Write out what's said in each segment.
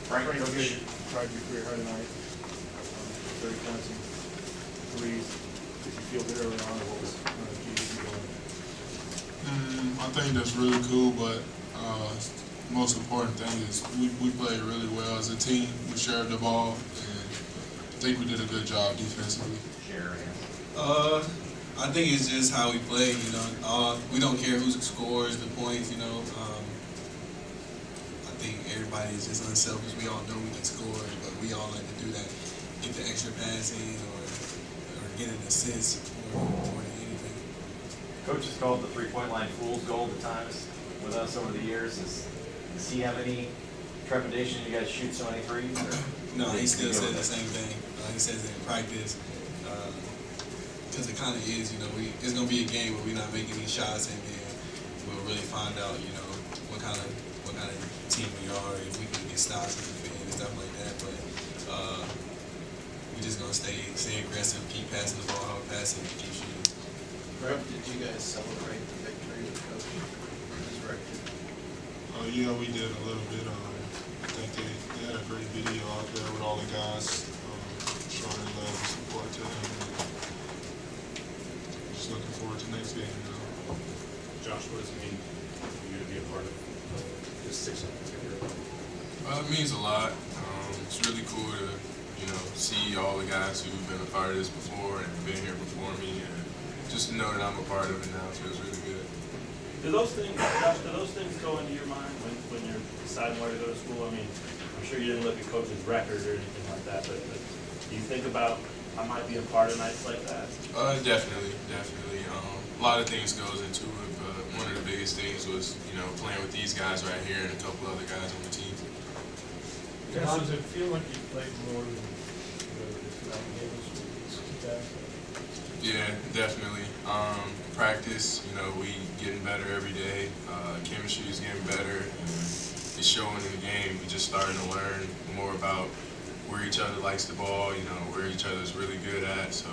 Frank, Frank Coach. tried your career high tonight. 30 points and threes. Did you feel good early on, or what was key to you going? I think that's really cool, but most important thing is we played really well as a team. We shared the ball, and I think we did a good job defensively. I think it's just how we play. You know, we don't care who scores the points. You know, I think everybody is just unselfish. We all know we can score, but we all like to do that, get the extra pass in, or get an assist, or more than anything. Coach has called the three-point line fool's gold at times with us over the years. Does he have any trepidation you guys shoot so many threes? Or No, he still says the same thing. He says it in practice. Because it kind of is, you know, it's going to be a game where we're not making these shots, and then we'll really find out, you know, what kind of team we are, if we can get stops and defend and stuff like that. But we're just going to stay aggressive, keep passing the ball, how we pass it, and keep shooting. Rob, did you guys celebrate the victory with Coach on his record? Yeah, we did a little bit. I think they had a great video out there with all the guys showing their love and support to him. Just looking forward to next game. Josh, what does it mean for you to be a part of this 6 in particular? It means a lot. It's really cool to, see all the guys who've been a part of this before and been here before me, and just to know that I'm a part of it now feels really good. Do those things, Josh, go into your mind when you're deciding where to go to school? I mean, I'm sure you didn't look at Coach's record or anything like that, but do you think about I might be a part of nights like that? Definitely. A lot of things goes into it, but one of the biggest things was, playing with these guys right here and a couple other guys on the team. Does it feel like you played more than the games with these guys? Yeah, definitely. Practice, we getting better every day. Chemistry is getting better, and it's showing in the game. We just starting to learn more about where each other likes the ball, where each other's really good at. So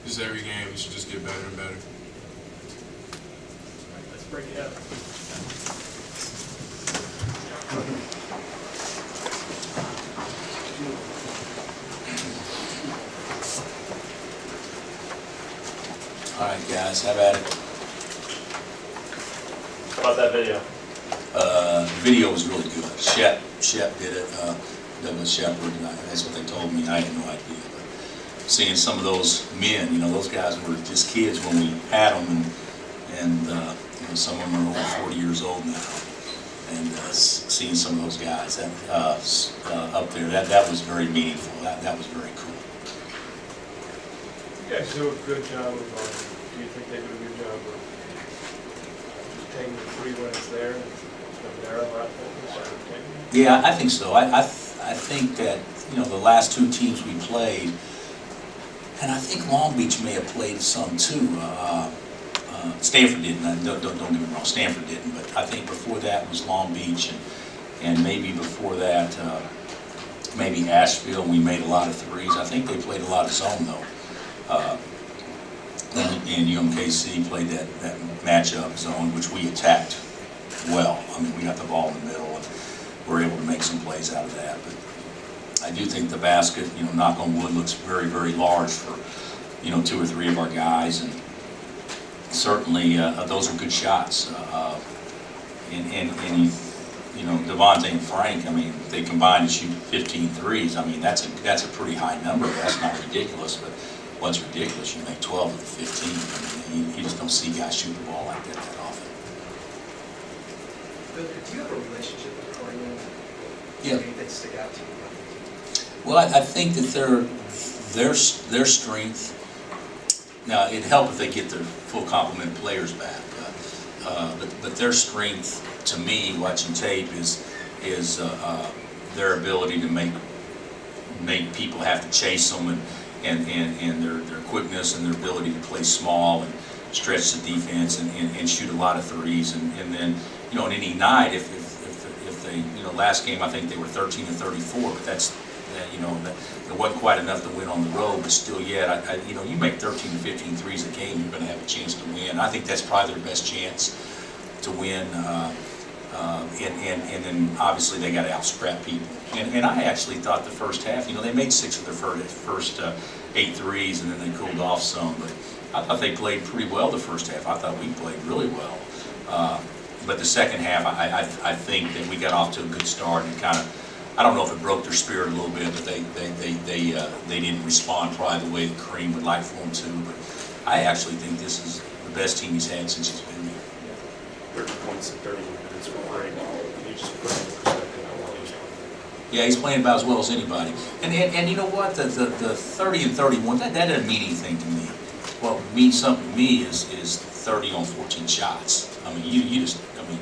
just every game, we should just get better and better. Let's break it up. All right, guys, have at it. How about that video? The video was really good. Shep did it. Douglas Shepard, that's what they told me. I had no idea. But seeing some of those men, those guys were just kids when we had them, and some of them are over 40 years old now. And seeing some of those guys up there, that was very meaningful. That was very cool. You guys do a good job of, do you think they do a good job of just taking the three when it's there and they're a lot focused? Yeah, I think so. I think that, the last two teams we played, and I think Long Beach may have played some too. Stanford didn't. Don't get me wrong, Stanford didn't. But I think before that was Long Beach, and maybe before that, maybe Asheville. We made a lot of threes. I think they played a lot of zone though. And UMKC played that matchup zone, which we attacked well. I mean, we got the ball in the middle and we're able to make some plays out of that. But I do think the basket, knock on wood, looks very, very large for, 2 or 3 of our guys. And certainly those are good shots. And Devonte and Frank, I mean, they combined to shoot 15 threes. I mean, that's a pretty high number. That's not ridiculous, but what's ridiculous, you make 12 of the 15. I mean, you just don't see guys shoot the ball like that often. Do you have a relationship with Corey? Yeah. Anything that stick out to you? Well, I think that their strength. Now, it'd help if they get their full complement of players back, but their strength, to me, watching tape, is their ability to make people have to chase them, and their quickness and their ability to play small and stretch the defense and shoot a lot of threes, and then on any night, if they last game I think they were 13 and 34, but that's there wasn't quite enough to win on the road, but still yet you make 13 to 15 threes a game, you're going to have a chance to win. I think that's probably their best chance to win And then obviously they got to out-scrap people. And I actually thought the first half, you know, they made 6 of their first 8 threes, and then they cooled off some. But I thought they played pretty well the first half. I thought we played really well. But the second half, I think that we got off to a good start and kind of, I don't know if it broke their spirit a little bit, but they didn't respond probably the way that Kareem would like for them to. But I actually think this is the best team he's had since he's been there. 30 points in 30 minutes were great. You just put it in perspective on what he was playing. Yeah, he's playing about as well as anybody. And you know what? The 30 and 31, that doesn't mean anything to me. What means something to me is 30 on 14 shots. I mean, you just, I mean,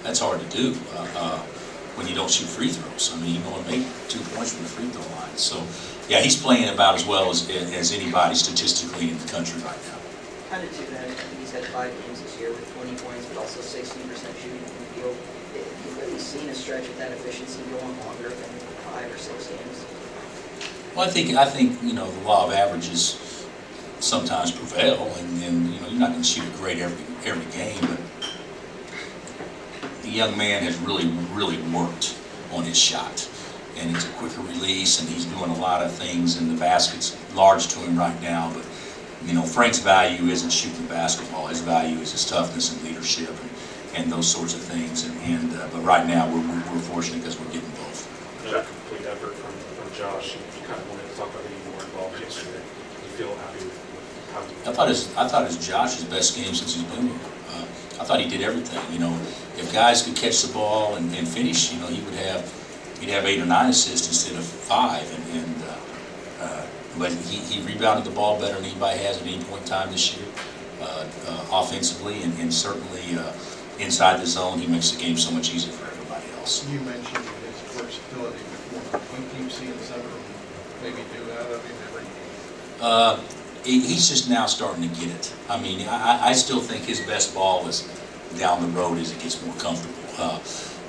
that's hard to do when you don't shoot free throws. I mean, you only make 2 points from the free throw line. So, yeah, he's playing about as well as anybody statistically in the country right now. How did you that? He's had 5 games this year with 20 points, but also 60% shooting from the field. Have you really seen a stretch of that efficiency going longer than 5 or 6 games? Well, I think you know, the law of averages sometimes prevail, and you know, you're not going to shoot a great every game, but the young man has really worked on his shot, and it's a quicker release, and he's doing a lot of things, and the basket's large to him right now. But you know, Frank's value isn't shooting the basketball. His value is his toughness and leadership and those sorts of things. But right now we're fortunate because we're getting both. Another complete effort from Josh. You kind of wanted to talk about being more involved yesterday. Do you feel happy with how he... I thought it was Josh's best game since he's been here. I thought he did everything. You know, if guys could catch the ball and finish, you know, he'd have 8 or 9 assists instead of 5. But he rebounded the ball better than anybody has at any point in time this year, offensively, and certainly inside the zone, he makes the game so much easier for everybody else. You mentioned his versatility before. When do you see himself maybe do out of him every game? He's just now starting to get it. I mean, I still think his best ball is down the road as it gets more comfortable.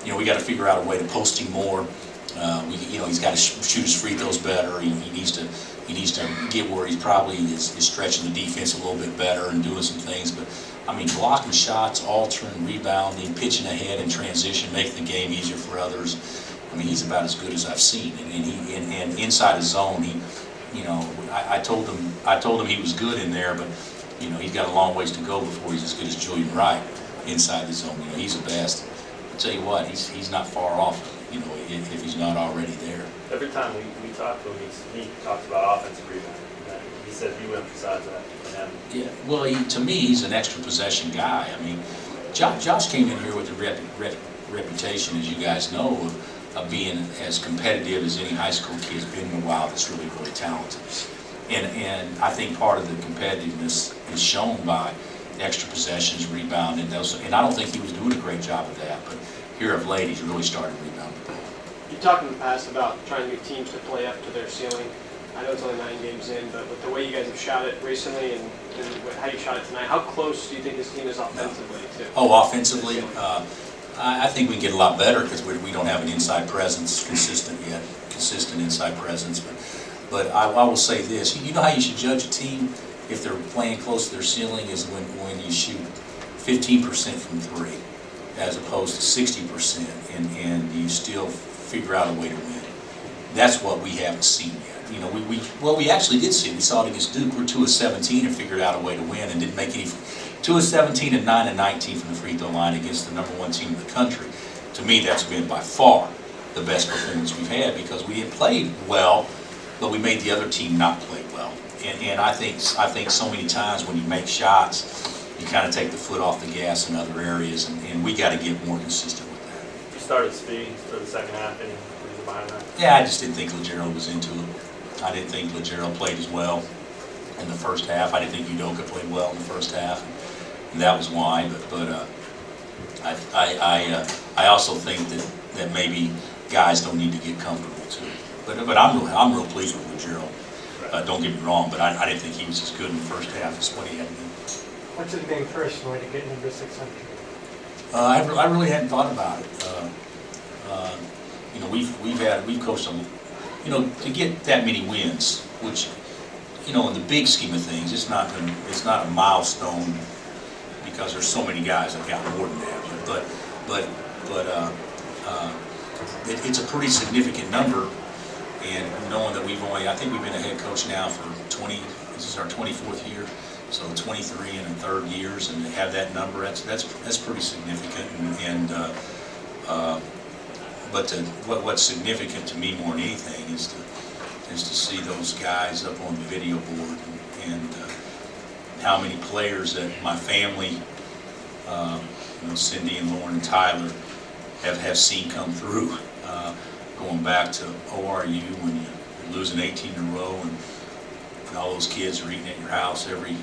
You know, we got to figure out a way to post him more. You know, he's got to shoot his free throws better. He needs to get where he probably is stretching the defense a little bit better and doing some things. But I mean, blocking shots, altering, rebounding, pitching ahead in transition, making the game easier for others. I mean, he's about as good as I've seen. And inside his zone, you know, I told him he was good in there, but you know, he's got a long ways to go before he's as good as Julian Wright inside the zone. You know, he's the best. I'll tell you what, he's not far off, you know, if he's not already there. Every time we talk to him, he talks about offensive rebounding. He said you emphasize that. Yeah, well, to me, he's an extra possession guy. I mean, Josh came in here with a reputation, as you guys know, of being as competitive as any high school kid's been in a while that's really talented. And I think part of the competitiveness is shown by extra possessions, rebound, and those. And I don't think he was doing a great job of that, but here of late, he's really started to rebound the ball. You talked in the past about trying to get teams to play up to their ceiling. I know it's only 9 games in, but with the way you guys have shot it recently and how you shot it tonight, how close do you think this team is offensively to? Oh, offensively, I think we can get a lot better because we don't have an inside presence consistent inside presence. But I will say this: you know how you should judge a team if they're playing close to their ceiling is when you shoot 15% from 3, as opposed to 60%, and you still figure out a way to win. That's what we haven't seen yet. You know, we actually did see it. We saw it against Duke. We're 2 of 17 and figured out a way to win and didn't make any. 2 of 17 and 9 of 19 from the free throw line against the #1 team in the country. To me, that's been by far the best performance we've had because we had played well, but we made the other team not play well. And I think so many times when you make shots, you kind of take the foot off the gas in other areas, and we got to get more consistent with that. You started speed for the second half, any reason behind that? Yeah, I just didn't think Legero was into it. I didn't think Legero played as well in the first half. I didn't think Udoka played well in the first half, and that was why. But I also think that maybe guys don't need to get comfortable too. But I'm real pleased with Legero. Don't get me wrong, but I didn't think he was as good in the first half as what he had been. What's it been personally to get into the 600? I really hadn't thought about it. You know, we've coached them. You know, to get that many wins, which, you know, in the big scheme of things, it's not a milestone because there's so many guys that got more than that. But but it's a pretty significant number. And knowing that I think we've been a head coach now for this is our 24th year, so 23 and a third years, and to have that number, that's pretty significant. But what's significant to me more than anything is to see those guys up on the video board, and how many players that my family, Cindy and Lauren and Tyler, have seen come through. Going back to ORU when you're losing 18 in a row, and all those kids are eating at your house every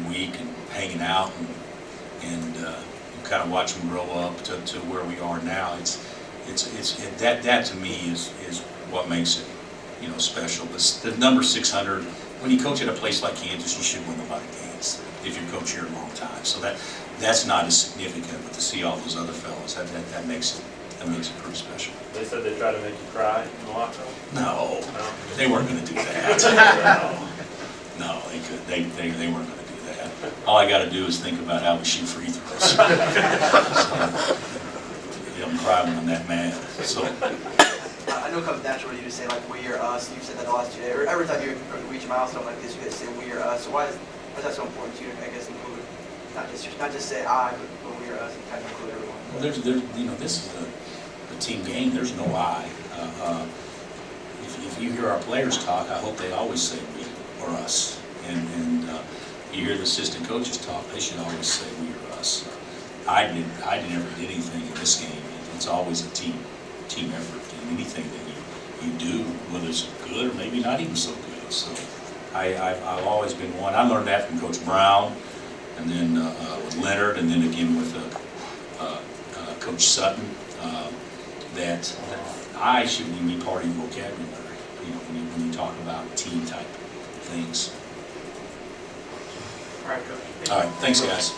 week and hanging out, and you kind of watch them grow up to where we are now. That to me is what makes it special. The number 600. When you coach at a place like Kansas, you should win a lot of games if you coach here a long time. So that's not as significant, but to see all those other fellows, that makes it pretty special. They said they tried to make you cry in the locker room? No, they weren't going to do that. No, they could. They weren't going to do that. All I got to do is think about how we shoot free throws. So, I'm crying when I'm that mad. So. I know it comes natural to you to say like we or us. You've said that the last 2 days. Every time you reach a milestone like this, you guys say we or us. So why is that so important to you to, I guess, include not just say I, but we or us, and kind of include everyone? Well, this is a team game. There's no I. If you hear our players talk, I hope they always say we or us. And you hear the assistant coaches talk, they should always say we or us. I never did anything in this game. It's always a team effort. And anything that you do, whether it's good or maybe not even so good. So I've always been one. I learned that from Coach Brown, and then with Leonard, and then again with Coach Sutton. That I shouldn't even be part of your vocabulary, when you talk about team type things. All right, Coach. All right, thanks guys.